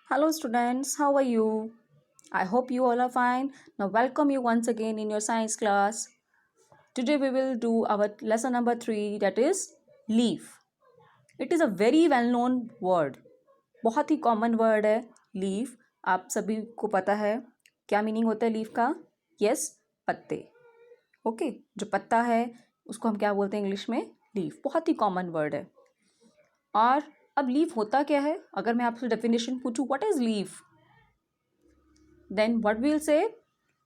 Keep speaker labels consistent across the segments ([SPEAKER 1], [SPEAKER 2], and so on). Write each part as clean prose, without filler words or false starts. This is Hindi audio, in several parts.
[SPEAKER 1] Hello students, how are you? I hope you all are fine. Now welcome you once again in your science class. Today we will do our lesson number 3, that is leaf. It is a very well known word. बहुत ही कॉमन वर्ड है लीफ. आप सभी को पता है क्या मीनिंग होता है लीफ का? यस, पत्ते. ओके, जो पत्ता है उसको हम क्या बोलते हैं इंग्लिश में? लीफ. बहुत ही कॉमन वर्ड है. और अब लीफ होता क्या है? अगर मैं आपसे डेफिनेशन पूछूं what is leaf, then what we'll say,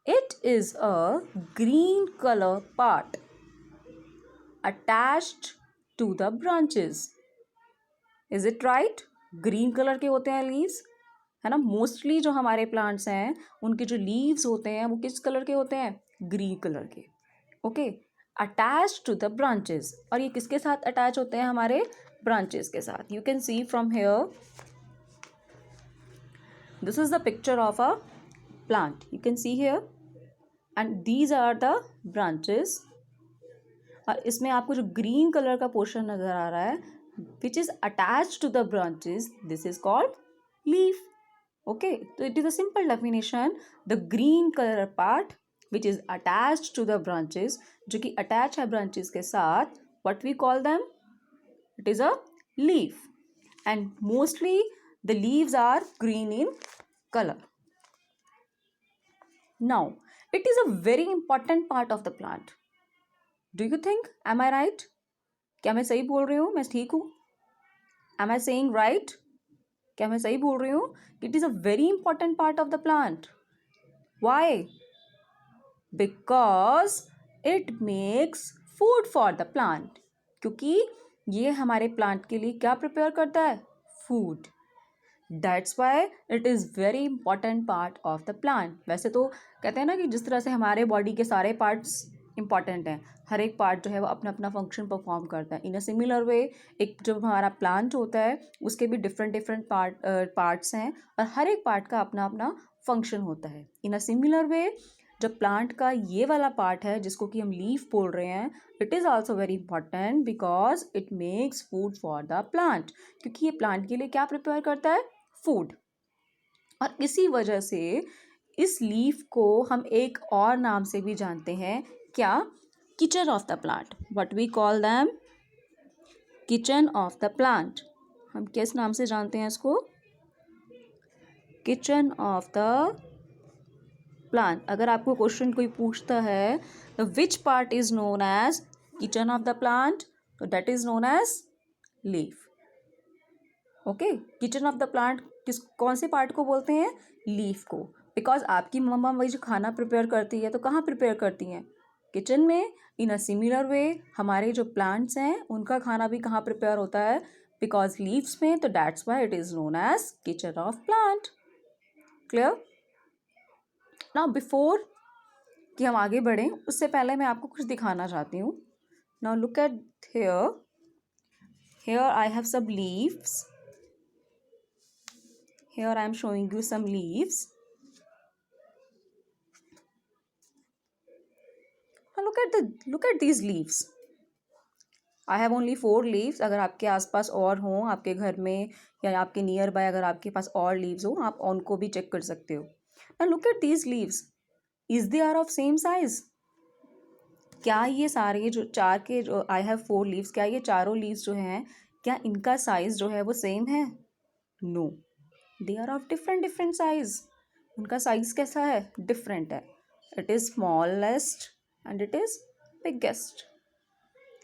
[SPEAKER 1] it is a green color part attached to the branches. Is it right? Green colour के होते हैं लीव्स, है ना. मोस्टली जो हमारे प्लांट्स हैं उनके जो लीव्स होते हैं वो किस कलर के होते हैं? ग्रीन कलर के. Okay, attach to the branches. और ये किसके साथ अटैच होते हैं? हमारे ब्रांचेस के साथ. You can see from here, this is the picture of a plant. You can see here, and these are the branches. और इसमें आपको जो ग्रीन कलर का पोर्शन नजर आ रहा है which is attach to the branches, this is called leaf. Okay, तो it is a simple definition. The green colour part which is attach to the branches, जो कि अटैच है ब्रांचेस के साथ, what we call them? It is a leaf. And mostly the leaves are green in color. Now, it is a very important part of the plant. Do you think? Am I right? क्या मैं सही बोल रही हूँ? मैं ठीक हूँ? Am I saying right? क्या मैं सही बोल रही हूँ? It is a very important part of the plant. Why? Because it makes food for the plant. क्योंकि ये हमारे प्लांट के लिए क्या प्रिपेयर करता है? Food. That's why it is very important part of the plant. वैसे तो कहते हैं ना कि जिस तरह से हमारे बॉडी के सारे पार्ट्स इंपॉर्टेंट हैं, हर एक पार्ट जो है वो अपना अपना फंक्शन परफॉर्म करता है. इन अ सिमिलर वे एक जो हमारा प्लांट होता है उसके भी डिफरेंट डिफरेंट पार्ट्स हैं और हर एक पार्ट का अपना अपना फंक्शन होता है. इन अ सिमिलर वे जब प्लांट का ये वाला पार्ट है जिसको कि हम लीफ बोल रहे हैं, it is also very important because it makes food for the plant. क्योंकि ये प्लांट के लिए क्या प्रिपेयर करता है? फूड. और इसी वजह से इस लीफ को हम एक और नाम से भी जानते हैं. क्या? Kitchen of the plant. What we call them? Kitchen of the plant. हम किस नाम से जानते हैं इसको? Kitchen of the plant. अगर आपको क्वेश्चन कोई पूछता है which part is known as kitchen of the plant, तो that is known as leaf. Okay, kitchen of the plant कौन से पार्ट को बोलते हैं? लीफ को. बिकॉज आपकी मम्मा वही जो खाना प्रिपेयर करती है तो कहाँ प्रिपेयर करती हैं? किचन में. इन अ सिमिलर वे हमारे जो प्लांट्स हैं उनका खाना भी कहाँ प्रिपेयर होता है? बिकॉज लीव्स में. तो that's why it is known as kitchen of plant. Clear? Now before कि हम आगे बढ़ें उससे पहले मैं आपको कुछ दिखाना चाहती हूँ. Now look at here. Here I have some leaves. Here I am showing you some leaves. Now look at these leaves. I have only 4 leaves. अगर आपके आसपास और हों आपके घर में या आपके नियर बाय अगर आपके पास और लीव्स हो आप उनको भी चेक कर सकते हो. Now look at these leaves. Is they are of same size? क्या ये सारे जो चार के जो I have 4 leaves, क्या ये चारों लीव्स जो हैं क्या इनका साइज जो है वो सेम है? No, they are of different different size. उनका साइज कैसा है? डिफरेंट है. It is smallest and it is biggest.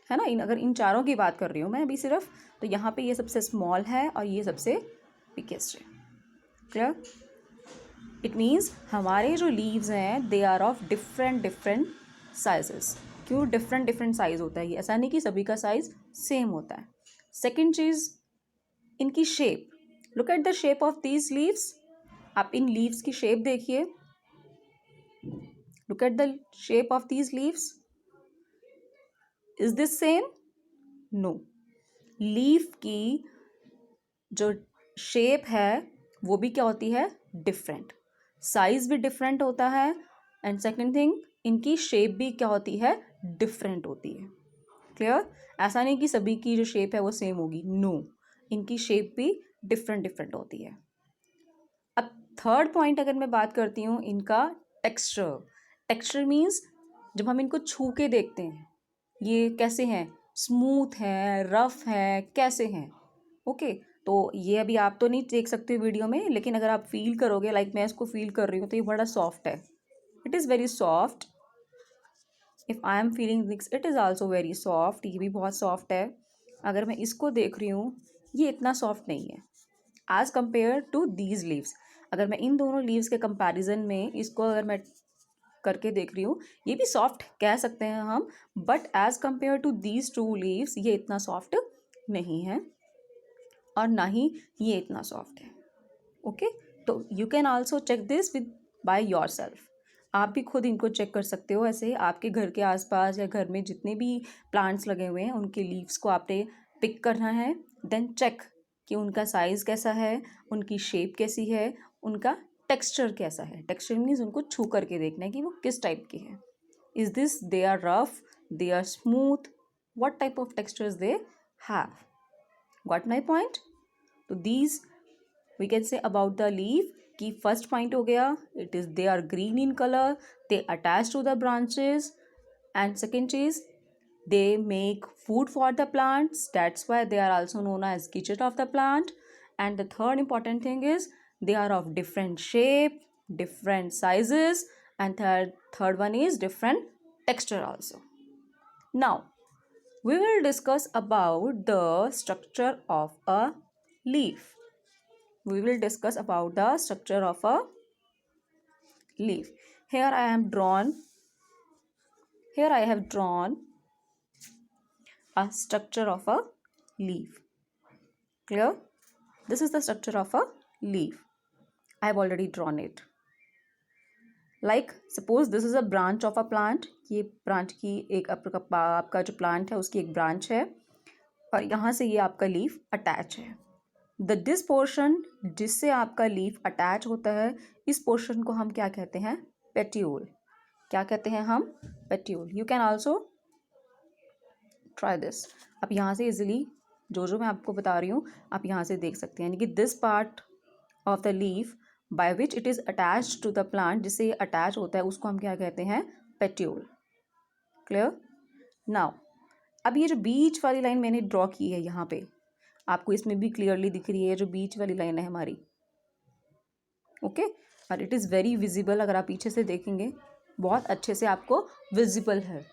[SPEAKER 1] है ना. अगर इन चारों की बात कर रही हूँ मैं अभी सिर्फ, तो यहाँ पे ये सबसे स्मॉल है और ये सबसे बिगेस्ट है. क्लियर? इट मीन्स हमारे जो लीव्स हैं they are of different different sizes. क्यों डिफरेंट डिफरेंट साइज होता है? ये ऐसा नहीं कि सभी का साइज सेम होता है. सेकेंड चीज़, इनकी shape. Look at the shape of these leaves. आप इन लीव्स की शेप देखिए. Look at the shape of these leaves. Is this same? No. Leaf की जो शेप है वो भी क्या होती है? डिफरेंट. साइज भी डिफरेंट होता है. एंड सेकेंड थिंग, इनकी शेप भी क्या होती है? डिफरेंट होती है. क्लियर? ऐसा नहीं कि सभी की जो शेप है वो सेम होगी. नो, इनकी शेप भी डिफरेंट डिफरेंट होती है. थर्ड पॉइंट अगर मैं बात करती हूँ इनका टेक्सचर। टेक्सचर मीन्स जब हम इनको छू के देखते हैं ये कैसे हैं, स्मूथ है, रफ है, कैसे हैं। ओके तो ये अभी आप तो नहीं देख सकते वीडियो में, लेकिन अगर आप फील करोगे, लाइक मैं इसको फील कर रही हूँ, तो ये बड़ा सॉफ्ट है। It is very soft. If I am feeling this it is also very soft. ये भी बहुत सॉफ्ट है। अगर मैं इसको देख रही हूँ ये इतना सॉफ्ट नहीं है as compare to these leaves. अगर मैं इन दोनों लीव्स के कंपैरिजन में इसको अगर मैं करके देख रही हूँ, ये भी सॉफ्ट कह सकते हैं हम, but as compare to these two leaves ये इतना सॉफ्ट नहीं है और ना ही ये इतना सॉफ्ट है। ओके तो you can also check this with by yourself. आप भी खुद इनको चेक कर सकते हो। ऐसे आपके घर के आसपास या घर में जितने भी प्लांट्स लगे हुए हैं उनके लीव्स को आपने पिक करना है, देन चेक कि उनका साइज़ कैसा है, उनकी शेप कैसी है, उनका टेक्सचर कैसा है। टेक्सचर मीन्स उनको छू करके देखना है कि वो किस टाइप के हैं। Is this they are rough, they are smooth, what type of textures they have. Got my point? तो these we can say about the leaf कि first point हो गया, it is they are green in color, they attach to the branches, and second is they make food for the plants, that's why they are also known as kitchen of the plant. And the third important thing is they are of different shape, different sizes, and third one is different texture also. Now we will discuss about the structure of a leaf. We will discuss about the structure of a leaf. Here I have drawn a structure of a leaf. Clear? This is the structure of a leaf. I have already drawn it. Like suppose this is a branch of a plant. ये branch की एक आपका जो plant है उसकी एक branch है और यहाँ से ये आपका लीफ अटैच है। दिस पोर्शन जिससे आपका लीफ अटैच होता है, इस पोर्शन को हम क्या कहते हैं? पेट्यूल। क्या कहते हैं हम? Petiole. You can also try this. आप यहाँ से इजीली जो मैं आपको बता रही हूँ आप यहाँ से देख सकते हैं, यानी कि this part of the leaf by which it is attach to the plant, जिससे ये अटैच होता है उसको हम क्या कहते हैं? पेट्यूल। क्लियर? नाउ अब ये जो बीच वाली लाइन मैंने ड्रॉ की है यहाँ पे, आपको इसमें भी क्लियरली दिख रही है जो बीच वाली लाइन है हमारी। ओके और इट इज़ वेरी विजिबल। अगर आप पीछे से देखेंगे बहुत अच्छे से आपको विजिबल है।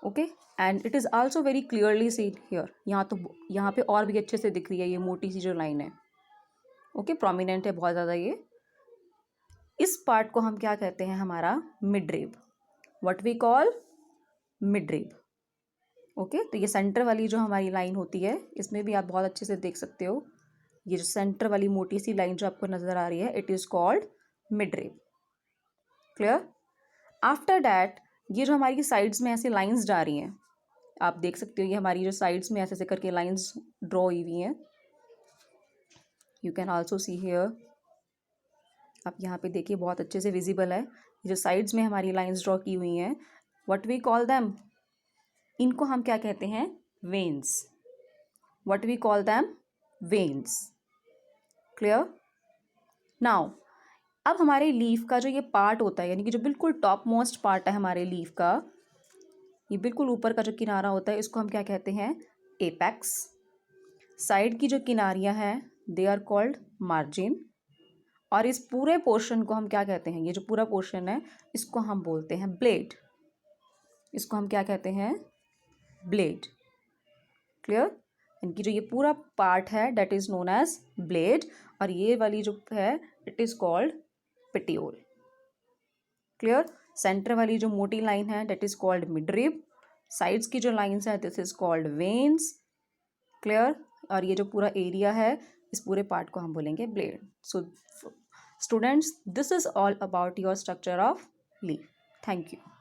[SPEAKER 1] Okay and it is also very clearly seen here. यहाँ पे और भी अच्छे से दिख रही है ये मोटी सी जो लाइन है। ओके प्रोमिनेंट है बहुत ज़्यादा ये। इस पार्ट को हम क्या कहते हैं? हमारा mid rib. What we call? Mid rib. Okay तो ये सेंटर वाली जो हमारी लाइन होती है इसमें भी आप बहुत अच्छे से देख सकते हो, ये जो सेंटर वाली मोटी सी लाइन जो आपको नज़र आ रही है it is called mid rib. Clear? After that ये जो हमारी साइड्स में ऐसे लाइंस जा रही हैं, आप देख सकते हो ये हमारी जो साइड्स में ऐसे ऐसे करके लाइंस ड्रॉ हुई हुई हैं। You can also see here. आप यहाँ पे देखिए बहुत अच्छे से विजिबल है ये जो साइड्स में हमारी लाइंस ड्रॉ की हुई हैं। What we call them? इनको हम क्या कहते हैं? Veins. What we call them? Veins. Clear? Now अब हमारे लीफ का जो ये पार्ट होता है, यानी कि जो बिल्कुल टॉप मोस्ट पार्ट है हमारे लीफ का, ये बिल्कुल ऊपर का जो किनारा होता है इसको हम क्या कहते हैं? एपेक्स। साइड की जो किनारियां हैं दे आर कॉल्ड मार्जिन। और इस पूरे पोर्शन को हम क्या कहते हैं? ये जो पूरा पोर्शन है इसको हम बोलते हैं ब्लेड। इसको हम क्या कहते हैं? ब्लेड। क्लियर? इनकी जो ये पूरा पार्ट है that is known as blade और ये वाली जो है it is called petiole. Clear? Centre वाली जो मोटी लाइन है that is called midrib. Sides की जो लाइंस है this is called veins. Clear? और ये जो पूरा एरिया है इस पूरे पार्ट को हम बोलेंगे blade. So students this is all about your structure of leaf. Thank you.